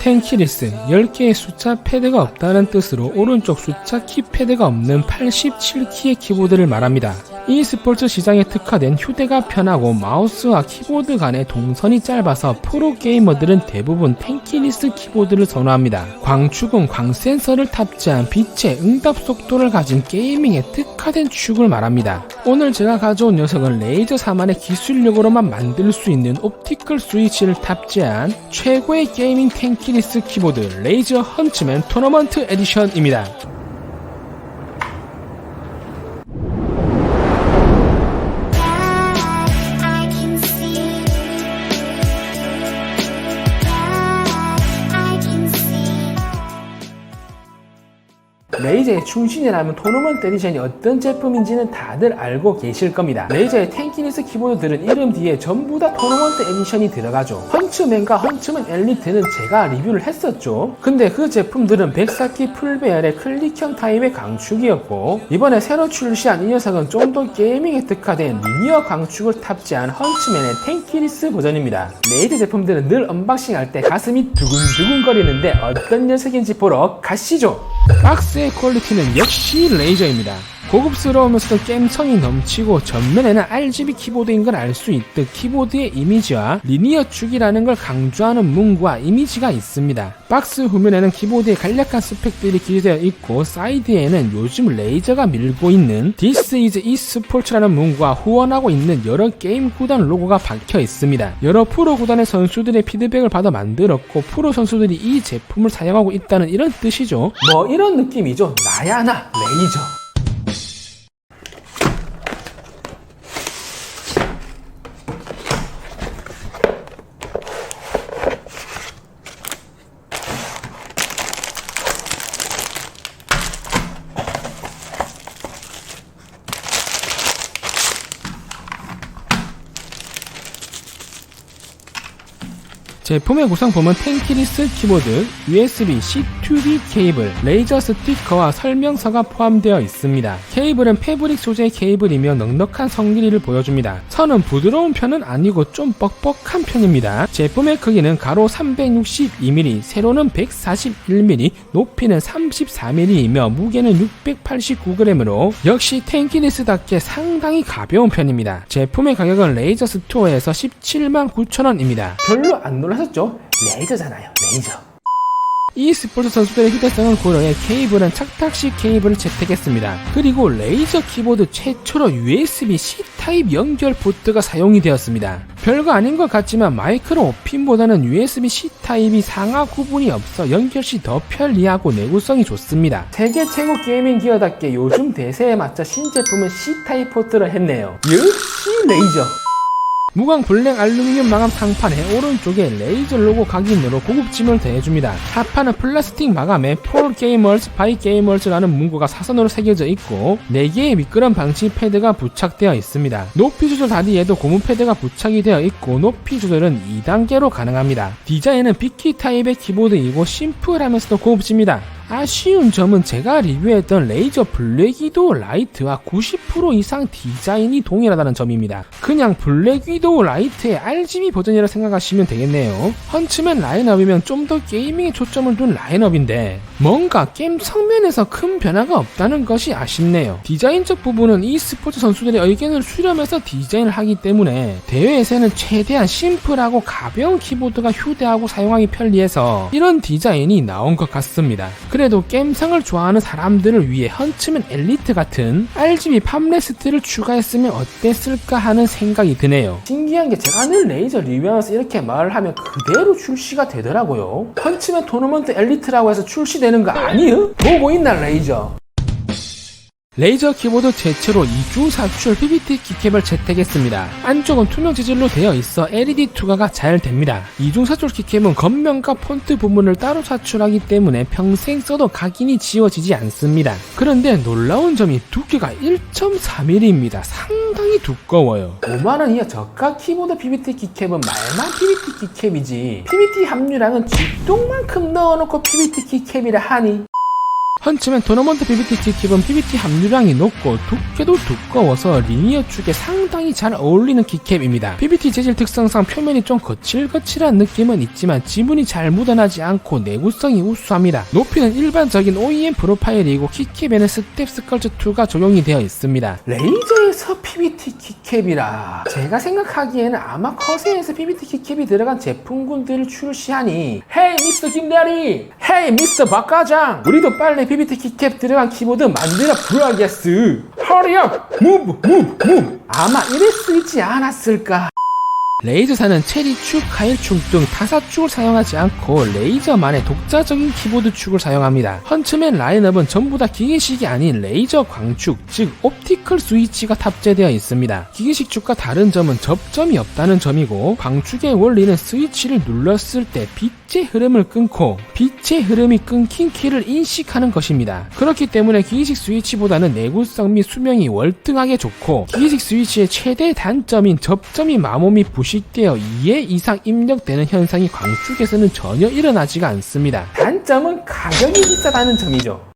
텐키리스 10개의 숫자 패드가 없다는 뜻으로 오른쪽 숫자 키패드가 없는 87키의 키보드를 말합니다. e스포츠 시장에 특화된 휴대가 편하고 마우스와 키보드 간의 동선이 짧아서 프로게이머들은 대부분 텐키리스 키보드를 선호합니다. 광축은 광센서를 탑재한 빛의 응답 속도를 가진 게이밍에 특화된 축을 말합니다. 오늘 제가 가져온 녀석은 레이저 4만의 기술력으로만 만들 수 있는 옵티컬 스위치를 탑재한 최고의 게이밍 텐키리스 키보드 레이저 헌츠맨 토너먼트 에디션입니다. 레이저의 충신이라면 토너먼트 에디션이 어떤 제품인지는 다들 알고 계실 겁니다. 레이저의 텐키리스 키보드들은 이름 뒤에 전부 다 토너먼트 에디션이 들어가죠. 헌츠맨과 헌츠맨 엘리트는 제가 리뷰를 했었죠. 근데 그 제품들은 104키 풀배열의 클릭형 타입의 강축이었고, 이번에 새로 출시한 이 녀석은 좀 더 게이밍에 특화된 리니어 강축을 탑재한 헌츠맨의 텐키리스 버전입니다. 레이저 제품들은 늘 언박싱 할 때 가슴이 두근두근 거리는데 어떤 녀석인지 보러 가시죠. 박스의 퀄리티는 역시 레이저입니다. 고급스러우면서도 겜성이 넘치고 전면에는 RGB 키보드인 걸 알 수 있듯 키보드의 이미지와 리니어 축이라는 걸 강조하는 문구와 이미지가 있습니다. 박스 후면에는 키보드의 간략한 스펙들이 기재되어 있고, 사이드에는 요즘 레이저가 밀고 있는 This is eSports라는 문구와 후원하고 있는 여러 게임 구단 로고가 박혀 있습니다. 여러 프로 구단의 선수들의 피드백을 받아 만들었고, 프로 선수들이 이 제품을 사용하고 있다는 이런 뜻이죠. 뭐 이런 느낌이죠. 나야 나 레이저. 제품의 구성 보면 텐키리스 키보드, USB C2B 케이블, 레이저 스티커와 설명서가 포함되어 있습니다. 케이블은 패브릭 소재의 케이블이며 넉넉한 성길이를 보여줍니다. 선은 부드러운 편은 아니고 좀 뻑뻑한 편입니다. 제품의 크기는 가로 362mm, 세로는 141mm, 높이는 34mm이며 무게는 689g으로 역시 텐키리스답게 상당히 가벼운 편입니다. 제품의 가격은 레이저 스토어에서 179,000원입니다. 별로 안 놀라셨죠? 레이저잖아요, 레이저. e스포츠 선수들의 휴대성을 고려해 케이블은 착탁식 케이블을 채택했습니다. 그리고 레이저 키보드 최초로 USB-C 타입 연결 포트가 사용이 되었습니다. 별거 아닌 것 같지만 마이크로 오핀보다는 USB-C 타입이 상하 구분이 없어 연결 시 더 편리하고 내구성이 좋습니다. 세계 최고 게이밍 기어답게 요즘 대세에 맞춰 신제품은 C 타입 포트를 했네요. 역시 레이저. 무광 블랙 알루미늄 마감 상판에 오른쪽에 레이저 로고 각인으로 고급짐을 더해줍니다. 하판은 플라스틱 마감에 For Gamers by Gamers라는 문구가 사선으로 새겨져 있고 4개의 미끄럼 방지 패드가 부착되어 있습니다. 높이 조절 다리에도 고무 패드가 부착이 되어 있고 높이 조절은 2단계로 가능합니다. 디자인은 비키 타입의 키보드이고 심플하면서도 고급집니다. 아쉬운 점은 제가 리뷰했던 레이저 블랙위도우 라이트와 90% 이상 디자인이 동일하다는 점입니다. 그냥 블랙위도우 라이트의 RGB 버전이라 생각하시면 되겠네요. 헌츠맨 라인업이면 좀 더 게이밍에 초점을 둔 라인업인데 뭔가 게임 성면에서 큰 변화가 없다는 것이 아쉽네요. 디자인적 부분은 e스포츠 선수들의 의견을 수렴해서 디자인을 하기 때문에 대회에서는 최대한 심플하고 가벼운 키보드가 휴대하고 사용하기 편리해서 이런 디자인이 나온 것 같습니다. 그래도 게임성을 좋아하는 사람들을 위해 헌츠맨 엘리트 같은 RGB 팜레스트를 추가했으면 어땠을까 하는 생각이 드네요. 신기한 게 제가 늘 레이저 리뷰하면서 이렇게 말을 하면 그대로 출시가 되더라고요. 헌츠맨 토너먼트 엘리트라고 해서 출시되는 거 아니에요? 보고 있나 레이저? 레이저 키보드 최초로 이중 사출 PBT 키캡을 채택했습니다. 안쪽은 투명 재질로 되어 있어 LED 투과가 잘 됩니다. 이중 사출 키캡은 겉면과 폰트 부분을 따로 사출하기 때문에 평생 써도 각인이 지워지지 않습니다. 그런데 놀라운 점이 두께가 1.4mm입니다. 상당히 두꺼워요. 5만원 이하 저가 키보드 PBT 키캡은 말만 PBT 키캡이지 PBT 함유량은 쥐똥만큼 넣어놓고 PBT 키캡이라 하니 헌츠맨 토너먼트 PBT 키캡은 PBT 함유량이 높고 두께도 두꺼워서 리니어 축에 상당히 잘 어울리는 키캡입니다. PBT 재질 특성상 표면이 좀 거칠거칠한 느낌은 있지만 지문이 잘 묻어나지 않고 내구성이 우수합니다. 높이는 일반적인 OEM 프로파일이고 키캡에는 스텝 스컬처 2가 적용이 되어 있습니다. 레이저에서 PBT 키캡이라 제가 생각하기에는 아마 커세에서 PBT 키캡이 들어간 제품군들을 출시하니 헤이 미스터 김대리, 헤이 미스터 박과장, 우리도 빨리 PBT 키캡 들어간 키보드 만들어 보야겠어. Hurry up, move. 아마 이랬을지 않았을까. 레이저사는 체리축, 카일축 등 타사축을 사용하지 않고 레이저만의 독자적인 키보드 축을 사용합니다. 헌츠맨 라인업은 전부 다 기계식이 아닌 레이저 광축, 즉 옵티컬 스위치가 탑재되어 있습니다. 기계식 축과 다른 점은 접점이 없다는 점이고, 광축의 원리는 스위치를 눌렀을 때 빛의 흐름을 끊고 빛의 흐름이 끊긴 키를 인식하는 것입니다. 그렇기 때문에 기계식 스위치보다는 내구성 및 수명이 월등하게 좋고, 기계식 스위치의 최대 단점인 접점이 마모미 부식되어 2회 이상 입력되는 현상이 광축에서는 전혀 일어나지가 않습니다. 단점은 가격이 비싸다는 점이죠.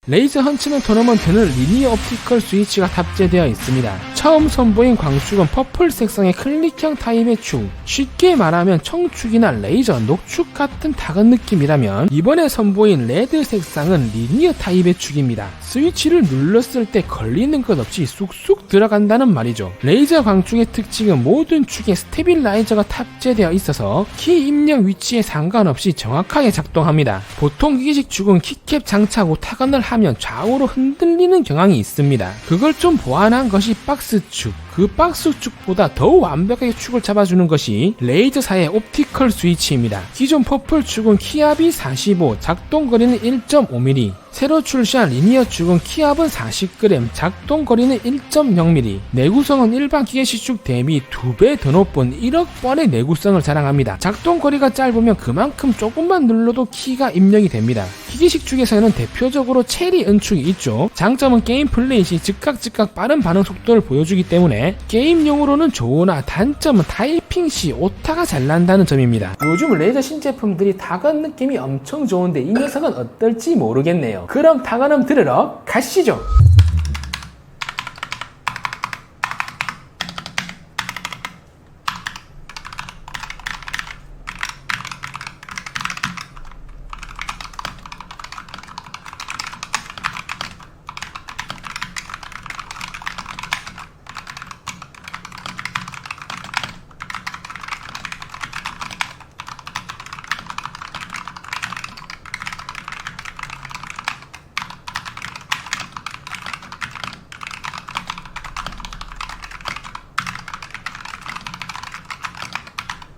레이저 헌츠맨 토너먼트는 리니어 옵티컬 스위치가 탑재되어 있습니다. 처음 선보인 광축은 퍼플 색상의 클릭형 타입의 축, 쉽게 말하면 청축이나 레이저, 녹축 같은 탁은 느낌이라면, 이번에 선보인 레드 색상은 리니어 타입의 축입니다. 스위치를 눌렀을 때 걸리는 것 없이 쑥쑥 들어간다는 말이죠. 레이저 광축의 특징은 모든 축에 스테빌라이저가 탑재되어 있어서 키 입력 위치에 상관없이 정확하게 작동합니다. 보통 기계식 축은 키캡 장착 후 타건을 하면 좌우로 흔들리는 경향이 있습니다. 그걸 좀 보완한 것이 박스축. 그 박스축보다 더욱 완벽하게 축을 잡아주는 것이 레이저사의 옵티컬 스위치입니다. 기존 퍼플 축은 키압이 45, 작동거리는 1.5mm, 새로 출시한 리니어 축은 키압은 40g, 작동거리는 1.0mm, 내구성은 일반 기계식 축 대비 2배 더 높은 1억 번의 내구성을 자랑합니다. 작동거리가 짧으면 그만큼 조금만 눌러도 키가 입력이 됩니다. 기계식 축에서는 대표적으로 체리 은축이 있죠. 장점은 게임 플레이 시 즉각 빠른 반응 속도를 보여주기 때문에 게임용으로는 좋으나, 단점은 타이핑 시 오타가 잘 난다는 점입니다. 요즘 레이저 신제품들이 타건 느낌이 엄청 좋은데 이 녀석은 어떨지 모르겠네요. 그럼 타건음 들으러 가시죠.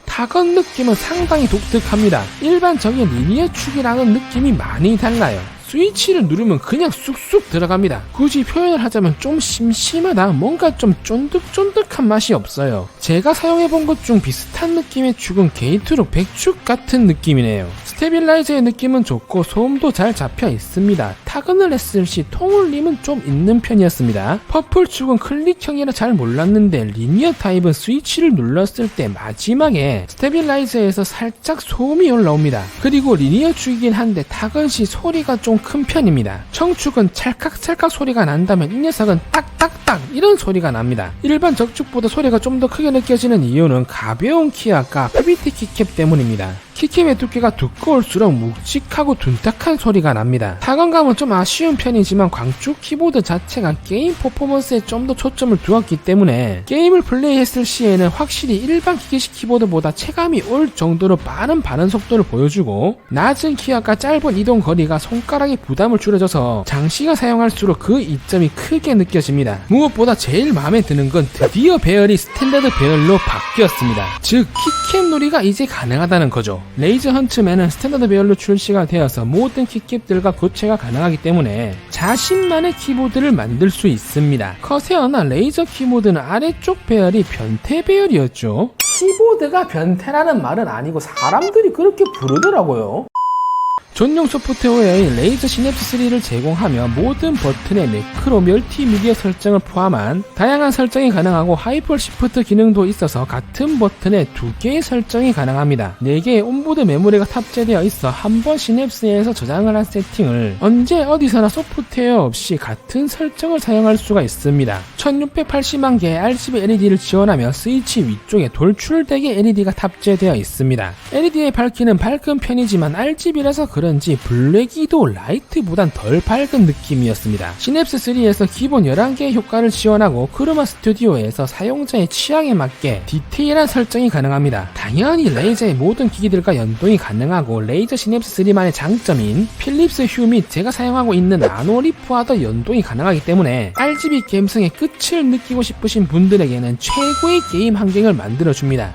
타건 느낌은 상당히 독특합니다. 일반적인 리니어 축이랑은 느낌이 많이 달라요. 스위치를 누르면 그냥 쑥쑥 들어갑니다. 굳이 표현을 하자면 좀 심심하다, 뭔가 좀 쫀득쫀득한 맛이 없어요. 제가 사용해본 것 중 비슷한 느낌의 축은 게이트룩 100축 같은 느낌이네요. 스테빌라이저의 느낌은 좋고 소음도 잘 잡혀 있습니다. 타건을 했을 시 통울림은 좀 있는 편이었습니다. 퍼플 축은 클릭형이라 잘 몰랐는데 리니어 타입은 스위치를 눌렀을 때 마지막에 스테빌라이저에서 살짝 소음이 올라옵니다. 그리고 리니어 축이긴 한데 타건 시 소리가 좀 큰 편입니다. 청축은 찰칵찰칵 소리가 난다면 이 녀석은 딱딱딱 이런 소리가 납니다. 일반 적축보다 소리가 좀 더 크게 느껴지는 이유는 가벼운 키압과 PBT 키캡 때문입니다. 키캡의 두께가 두꺼울수록 묵직하고 둔탁한 소리가 납니다. 타건감은 좀 아쉬운 편이지만 광축 키보드 자체가 게임 퍼포먼스에 좀 더 초점을 두었기 때문에 게임을 플레이했을 시에는 확실히 일반 기계식 키보드보다 체감이 올 정도로 빠른 반응 속도를 보여주고, 낮은 키압과 짧은 이동 거리가 손가락의 부담을 줄여줘서 장시간 사용할수록 그 이점이 크게 느껴집니다. 무엇보다 제일 마음에 드는 건 드디어 배열이 스탠다드 배열로 바뀌었습니다. 즉 키캡 놀이가 이제 가능하다는 거죠. 레이저 헌츠맨은 스탠다드 배열로 출시가 되어서 모든 키캡들과 교체가 가능하기 때문에 자신만의 키보드를 만들 수 있습니다. 커세어나 레이저 키보드는 아래쪽 배열이 변태 배열이었죠. 키보드가 변태라는 말은 아니고 사람들이 그렇게 부르더라고요. 전용 소프트웨어인 레이저 시냅스 3를 제공하며 모든 버튼의 매크로 멀티미디어 설정을 포함한 다양한 설정이 가능하고 하이퍼 시프트 기능도 있어서 같은 버튼에 2개의 설정이 가능합니다. 4개의 온보드 메모리가 탑재되어 있어 한번 시냅스에서 저장을 한 세팅을 언제 어디서나 소프트웨어 없이 같은 설정을 사용할 수가 있습니다. 1680만 개의 RGB LED를 지원하며 스위치 위쪽에 돌출되게 LED가 탑재되어 있습니다. LED의 밝기는 밝은 편이지만 RGB라서 그런지 블랙이도 라이트보단 덜 밝은 느낌이었습니다. 시냅스 3에서 기본 11개의 효과를 지원하고 크로마 스튜디오에서 사용자의 취향에 맞게 디테일한 설정이 가능합니다. 당연히 레이저의 모든 기기들과 연동이 가능하고 레이저 시냅스 3만의 장점인 필립스 휴 및 제가 사용하고 있는 나노리프와도 연동이 가능하기 때문에 RGB 감성의 끝을 느끼고 싶으신 분들에게는 최고의 게임 환경을 만들어줍니다.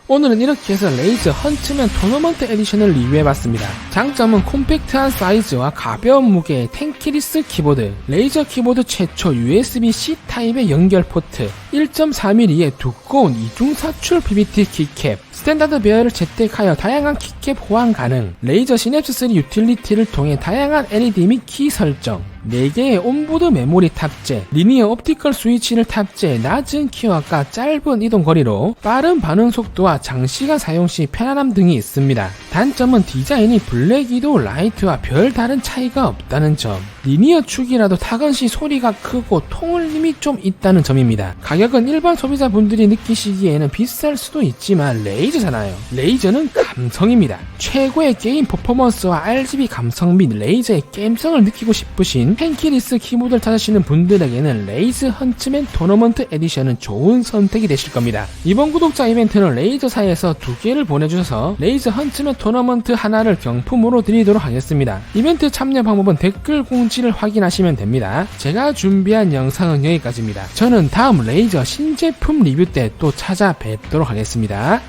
오늘은 이렇게 해서 레이저 헌츠맨 토너먼트 에디션을 리뷰해봤습니다. 장점은 콤팩트한 사이즈와 가벼운 무게의 텐키리스 키보드, 레이저 키보드 최초 USB-C 타입의 연결 포트, 1.4mm의 두꺼운 이중 사출 PBT 키캡, 스탠다드 베어를 채택하여 다양한 키캡 호환 가능, 레이저 시냅스 3 유틸리티를 통해 다양한 LED 및 키 설정, 4개의 온보드 메모리 탑재, 리니어 옵티컬 스위치를 탑재해 낮은 키와가 짧은 이동 거리로 빠른 반응 속도와 장시간 사용 시 편안함 등이 있습니다. 단점은 디자인이 블랙이도 라이트와 별다른 차이가 없다는 점, 리니어 축이라도 타건 시 소리가 크고 통울림이 좀 있다는 점입니다. 가격은 일반 소비자분들이 느끼시기에는 비쌀 수도 있지만 레이저잖아요. 레이저는 감성입니다. 최고의 게임 퍼포먼스와 RGB 감성 및 레이저의 게임성을 느끼고 싶으신 텐키리스 키보드를 찾으시는 분들에게는 레이저 헌츠맨 토너먼트 에디션은 좋은 선택이 되실 겁니다. 이번 구독자 이벤트는 레이저사에서 2개를 보내주셔서 레이저 헌츠맨 토너먼트 하나를 경품으로 드리도록 하겠습니다. 이벤트 참여 방법은 댓글 공지를 확인하시면 됩니다. 제가 준비한 영상은 여기까지입니다. 저는 다음 레이저 신제품 리뷰 때 또 찾아뵙도록 하겠습니다.